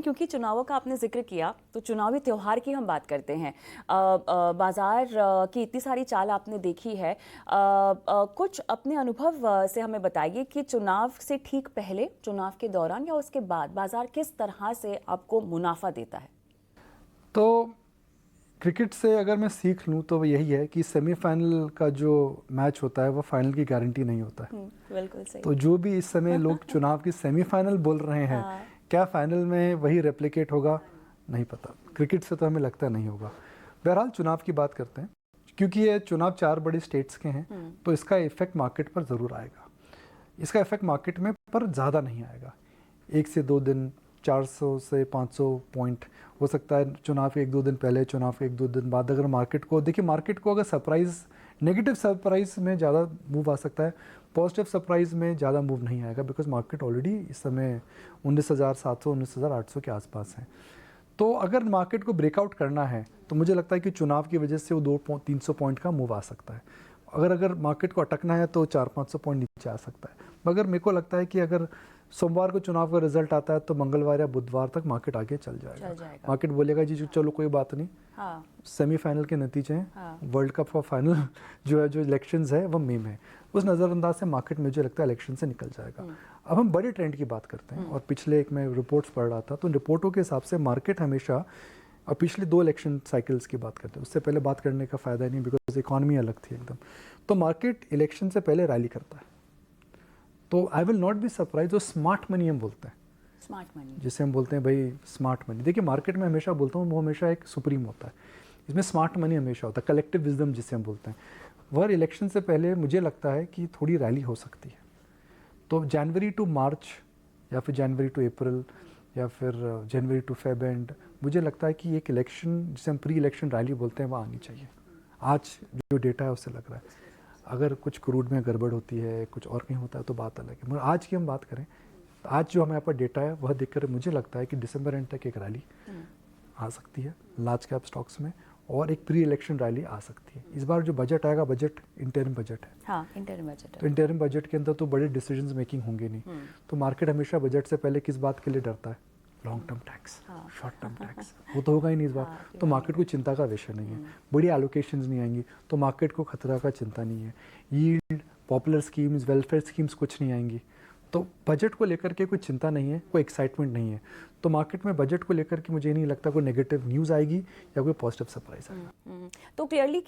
क्योंकि चुनावों का आपने जिक्र किया तो चुनावी त्यौहार की हम बात करते हैं। बाजार की इतनी सारी चाल आपने देखी है, कुछ अपने अनुभव से हमें बताइए कि चुनाव से ठीक पहले, चुनाव के दौरान या उसके बाद बाजार किस तरह से आपको मुनाफा देता है? तो क्रिकेट से अगर मैं सीख लूँ तो वो यही है कि सेमीफाइनल का जो मैच होता है वो फाइनल की गारंटी नहीं होता है। बिल्कुल सही। तो जो भी इस समय लोग चुनाव की सेमीफाइनल बोल रहे हैं, हाँ। क्या फाइनल में वही रेप्लिकेट होगा नहीं पता। क्रिकेट से तो हमें लगता नहीं होगा। बहरहाल चुनाव की बात करते हैं, क्योंकि ये चुनाव 4 बड़े स्टेट्स के हैं तो इसका इफेक्ट मार्केट पर ज़रूर आएगा। इसका इफेक्ट मार्केट में पर ज़्यादा नहीं आएगा। 1 से 2 दिन, 400 से 500 पॉइंट हो सकता है चुनाव के 1-2 दिन पहले, चुनाव के 1-2 दिन बाद। अगर मार्केट को देखिए, मार्केट को अगर सरप्राइज़, नेगेटिव सरप्राइज़ में ज़्यादा मूव आ सकता है, पॉजिटिव सरप्राइज़ में ज़्यादा मूव नहीं आएगा, बिकॉज मार्केट ऑलरेडी इस समय 19,700 19,800 के आसपास है। तो अगर मार्केट को ब्रेकआउट करना है तो मुझे लगता है कि चुनाव की वजह से वो 200-300 पॉइंट का मूव आ सकता है। अगर मार्केट को अटकना है तो 400-500 पॉइंट नीचे आ सकता है। मगर मेरे को लगता है कि अगर सोमवार को चुनाव का रिजल्ट आता है तो मंगलवार या बुधवार तक मार्केट आगे चल जाएगा। मार्केट बोलेगा जी चलो कोई बात नहीं, हाँ। सेमीफाइनल के नतीजे हैं, हाँ। वर्ल्ड कप का फाइनल जो है, जो इलेक्शंस है वो मई में है। उस नज़रअंदाज से मार्केट मुझे लगता है इलेक्शन से निकल जाएगा। अब हम बड़े ट्रेंड की बात करते हैं, और पिछले एक मैं रिपोर्ट्स पढ़ रहा था तो रिपोर्टों के हिसाब से मार्केट हमेशा, और पिछले 2 इलेक्शन साइकिल्स की बात करते हैं, उससे पहले बात करने का फ़ायदा नहीं बिकॉज इकॉनमी अलग थी एकदम। तो मार्केट इलेक्शन से पहले रैली करता है। तो I will not be surprise, जो स्मार्ट मनी हम बोलते हैं, स्मार्ट मनी जिसे हम बोलते हैं भाई स्मार्ट मनी। देखिए मार्केट में हमेशा बोलता हूँ वो हमेशा एक सुप्रीम होता है, इसमें स्मार्ट मनी हमेशा होता है, कलेक्टिव विजडम जिसे हम बोलते हैं। वह इलेक्शन से पहले मुझे लगता है कि थोड़ी रैली हो सकती है। तो जनवरी टू मार्च या फिर जनवरी टू अप्रैल या फिर जनवरी टू फेब एंड, मुझे लगता है कि एक इलेक्शन जिसे हम प्री इलेक्शन रैली बोलते हैं वह आनी चाहिए। आज जो डेटा है उससे लग रहा है, अगर कुछ क्रूड में गड़बड़ होती है, कुछ और कहीं होता है तो बात अलग है, मगर आज की हम बात करें तो आज जो हमारे पास डेटा है वह देखकर मुझे लगता है कि दिसंबर एंड तक एक रैली आ सकती है लार्ज कैप स्टॉक्स में, और एक प्री इलेक्शन रैली आ सकती है। इस बार जो बजट आएगा, बजट इंटरिम बजट है। हाँ, इंटरिम बजट है। तो इंटरिम बजट के अंदर तो बड़े डिसीजंस मेकिंग होंगे नहीं। तो मार्केट हमेशा बजट से पहले किस बात के लिए डरता है? Long term tax, short term tax, वो तो होगा ही नहीं इस बार। तो मार्केट को चिंता का विषय नहीं है, बड़ी एलोकेशंस नहीं आएंगी तो मार्केट को खतरा का चिंता नहीं है। Yield, popular schemes, welfare schemes कुछ नहीं आएंगी। तो बजट को लेकर के कोई चिंता नहीं है, कोई एक्साइटमेंट नहीं है। तो मार्केट में बजट को लेकर के मुझे नहीं लगता कोई नेगेटिव न्यूज़ आएगी या कोई पॉजिटिव सरप्राइज आएगा। तो क्लियरली